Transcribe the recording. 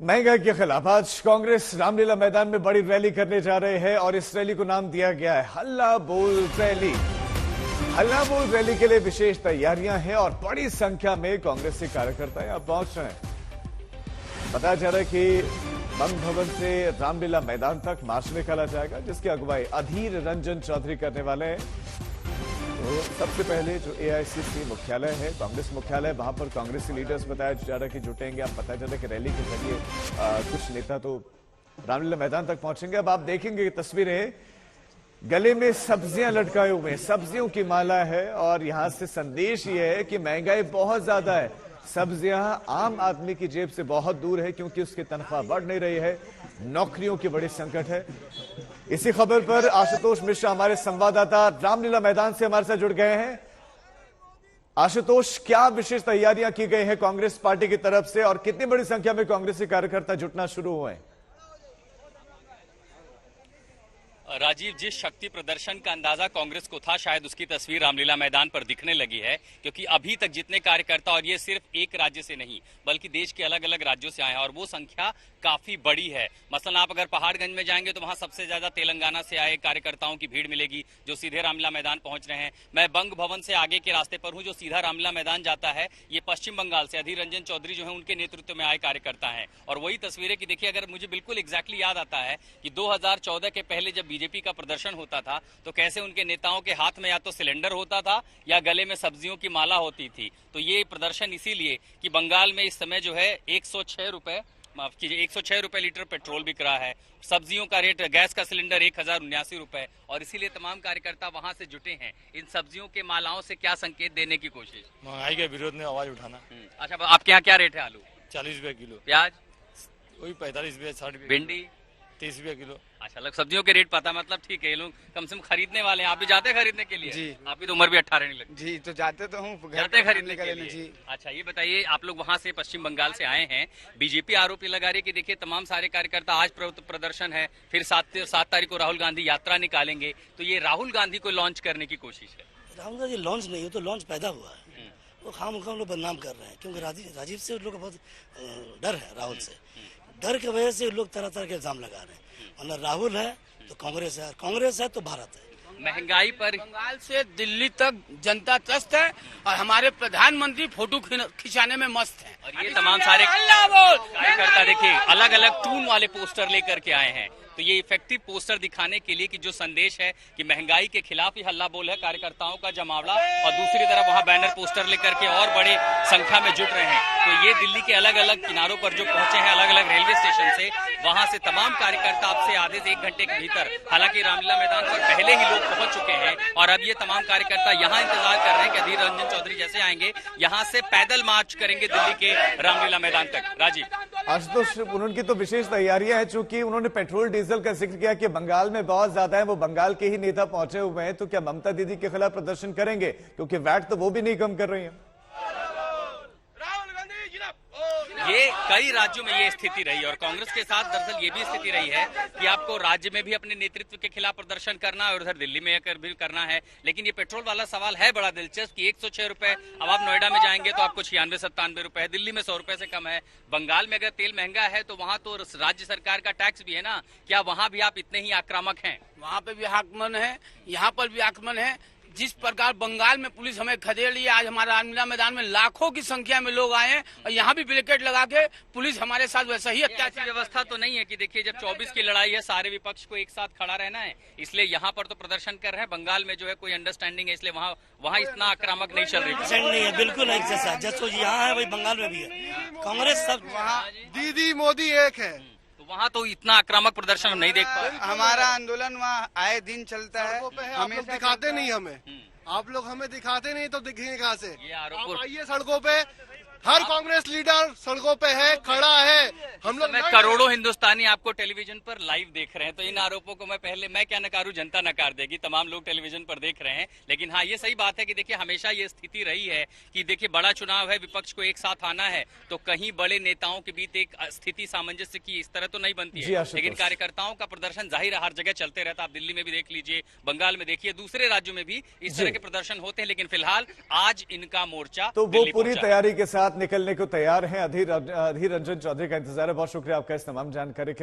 महंगाई के खिलाफ आज कांग्रेस रामलीला मैदान में बड़ी रैली करने जा रहे हैं और इस रैली को नाम दिया गया है हल्ला बोल रैली। हल्ला बोल रैली के लिए विशेष तैयारियां हैं और बड़ी संख्या में कांग्रेसी कार्यकर्ता यहां पहुंच रहे हैं। बताया जा रहा है कि बंग भवन से रामलीला मैदान तक मार्च निकाला जाएगा, जिसकी अगुवाई अधीर रंजन चौधरी करने वाले हैं। तो सबसे पहले जो एआईसीसी मुख्यालय है, कांग्रेस मुख्यालय, वहां पर कांग्रेसी लीडर्स बताया जा रहा है कि जुटेंगे। अब पता चला कि रैली के जरिए कुछ नेता तो रामलीला मैदान तक पहुंचेंगे। अब आप देखेंगे तस्वीरें, गले में सब्जियां लटकाए हुए हैं, सब्जियों की माला है और यहां से संदेश ये है कि महंगाई बहुत ज्यादा है। सब्जियां आम आदमी की जेब से बहुत दूर है क्योंकि उसकी तनख्वाह बढ़ नहीं रही है, नौकरियों की बड़ी संकट है। इसी खबर पर आशुतोष मिश्रा हमारे संवाददाता रामलीला मैदान से हमारे साथ जुड़ गए हैं। आशुतोष, क्या विशेष तैयारियां की गई हैं कांग्रेस पार्टी की तरफ से और कितनी बड़ी संख्या में कांग्रेसी कार्यकर्ता जुटना शुरू हुए हैं? राजीव, जिस शक्ति प्रदर्शन का अंदाजा कांग्रेस को था, शायद उसकी तस्वीर रामलीला मैदान पर दिखने लगी है, क्योंकि अभी तक जितने कार्यकर्ता, और ये सिर्फ एक राज्य से नहीं बल्कि देश के अलग अलग राज्यों से आए हैं और वो संख्या काफी बड़ी है। मसलन आप अगर पहाड़गंज में जाएंगे तो वहां सबसे ज्यादा तेलंगाना से आए कार्यकर्ताओं की भीड़ मिलेगी जो सीधे रामलीला मैदान पहुंच रहे हैं। मैं बंग भवन से आगे के रास्ते पर हूं जो सीधा रामलीला मैदान जाता है। ये पश्चिम बंगाल से अधीर रंजन चौधरी जो है उनके नेतृत्व में आए कार्यकर्ता हैं और वही तस्वीरें की देखिए, अगर मुझे बिल्कुल एग्जैक्टली याद आता है कि 2014 के पहले जब बीजेपी का प्रदर्शन होता था तो कैसे उनके नेताओं के हाथ में या तो सिलेंडर होता था या गले में सब्जियों की माला होती थी। तो ये प्रदर्शन इसीलिए कि बंगाल में इस समय जो है 106 रुपए लीटर पेट्रोल बिक रहा है, सब्जियों का रेट, गैस का सिलेंडर 1079 रुपए, और इसीलिए तमाम कार्यकर्ता वहां से जुटे हैं। इन सब्जियों के मालाओं से क्या संकेत देने की कोशिश? महंगाई के विरोध में आवाज उठाना। अच्छा, आपके यहाँ क्या रेट है? आलू 40 रुपए किलो, प्याज वही 45 रुपए, 60 रुपए, भिंडी 30 रुपए किलो। अच्छा, अलग सब्जियों के रेट पता, मतलब ठीक है, ये लोग कम से कम खरीदने वाले हैं। आप भी जाते हैं खरीदने के लिए? जी। आपकी तो उम्र भी 18 नहीं लगती। जी, तो जाते तो हूँ, जाते हैं खरीदने के लिए। जी। अच्छा, ये बताइए, आप लोग वहां से पश्चिम बंगाल से आए हैं। बीजेपी आरोप लगा रही है कि देखिए तमाम सारे कार्यकर्ता, आज प्रदर्शन है, फिर 7 तारीख को राहुल गांधी यात्रा निकालेंगे, तो ये राहुल गांधी को लॉन्च करने की कोशिश है। राहुल गांधी लॉन्च नहीं हो तो लॉन्च पैदा हुआ है, वो खामखा लोग बदनाम कर रहे हैं क्योंकि राजीव से लोग बहुत डर है। राहुल से डर की वजह से लोग तरह तरह के इल्जाम लगा रहे हैं। मतलब राहुल है तो कांग्रेस है, कांग्रेस है तो भारत है। महंगाई पर बंगाल से दिल्ली तक जनता त्रस्त है और हमारे प्रधानमंत्री फोटो खिंचाने में मस्त हैं। और ये तमाम सारे कार्यकर्ता देखिए अलग अलग टून वाले पोस्टर लेकर के आए हैं। तो ये इफेक्टिव पोस्टर दिखाने के लिए कि जो संदेश है कि महंगाई के खिलाफ ही हल्ला बोल है, कार्यकर्ताओं का जमावड़ा, और दूसरी तरफ वहां बैनर पोस्टर लेकर के और बड़े संख्या में जुट रहे हैं। तो ये दिल्ली के अलग अलग किनारों पर जो पहुंचे हैं, अलग अलग रेलवे स्टेशन से, वहां से तमाम कार्यकर्ता आपसे आधे से 1 घंटे के भीतर, हालांकि रामलीला मैदान पर पहले ही लोग पहुंच चुके हैं और अब ये तमाम कार्यकर्ता यहाँ इंतजार कर रहे हैं कि अधीर रंजन चौधरी जैसे आएंगे, यहाँ से पैदल मार्च करेंगे दिल्ली के रामलीला मैदान तक। राजीव, आशुतोष, उनकी तो विशेष तैयारियां हैं, चूंकि उन्होंने पेट्रोल डीजल का जिक्र किया कि बंगाल में बहुत ज्यादा है, वो बंगाल के ही नेता पहुंचे हुए हैं, तो क्या ममता दीदी के खिलाफ प्रदर्शन करेंगे? क्योंकि वैट तो वो भी नहीं कम कर रही है। ये कई राज्यों में ये स्थिति रही है और कांग्रेस के साथ दरअसल ये भी स्थिति रही है कि आपको राज्य में भी अपने नेतृत्व के खिलाफ प्रदर्शन करना है और उधर दिल्ली में भी करना है। लेकिन ये पेट्रोल वाला सवाल है बड़ा दिलचस्प कि 106 रुपए, अब आप नोएडा में जाएंगे तो आपको 96-97 रुपए है, दिल्ली में 100 रुपए से कम है। बंगाल में अगर तेल महंगा है तो वहां तो राज्य सरकार का टैक्स भी है ना, क्या वहां भी आप इतने ही आक्रामक हैं? वहाँ पे भी आक्रमण है, यहाँ पर भी आक्रमण है। जिस प्रकार बंगाल में पुलिस हमें खदेड़ ली, आज हमारा रामलीला मैदान में लाखों की संख्या में लोग आए हैं और यहाँ भी बैरिकेड लगा के पुलिस हमारे साथ वैसा ही अत्याचार। व्यवस्था तो नहीं है कि देखिए जब 24 की लड़ाई है, सारे विपक्ष को एक साथ खड़ा रहना है, इसलिए यहाँ पर तो प्रदर्शन कर रहे हैं। बंगाल में जो है कोई अंडरस्टैंडिंग है, इसलिए वहाँ इतना आक्रामक नहीं चल रही नहीं है, बिल्कुल एक जैसा जैसे यहाँ है वही बंगाल में भी है। कांग्रेस सब वहाँ दीदी मोदी एक है, वहाँ तो इतना आक्रामक प्रदर्शन हम नहीं देख पा रहे। हमारा आंदोलन वहाँ आए दिन चलता है। आप लोग दिखाते नहीं हमें, आप लोग हमें दिखाते नहीं तो दिखेंगे कहाँ से? ये आरोप आइए सड़कों पे, हर कांग्रेस लीडर सड़कों पे है, खड़ा है। हम लोग करोड़ों हिंदुस्तानी आपको टेलीविजन पर लाइव देख रहे हैं, तो इन आरोपों को मैं क्या नकारूं, जनता नकार देगी, तमाम लोग टेलीविजन पर देख रहे हैं। लेकिन हाँ, ये सही बात है कि देखिए हमेशा ये स्थिति रही है कि देखिए बड़ा चुनाव है, विपक्ष को एक साथ आना है, तो कहीं बड़े नेताओं के बीच एक स्थिति सामंजस्य की इस तरह तो नहीं बनती है। लेकिन कार्यकर्ताओं का प्रदर्शन जाहिर है हर जगह चलते रहता है। आप दिल्ली में भी देख लीजिए, बंगाल में देखिए, दूसरे राज्यों में भी इस तरह के प्रदर्शन होते हैं। लेकिन फिलहाल आज इनका मोर्चा तो वो पूरी तैयारी के साथ निकलने को तैयार हैं। अधीर रंजन चौधरी का इंतजार है। बहुत शुक्रिया आपका इस तमाम जानकारी के लिए।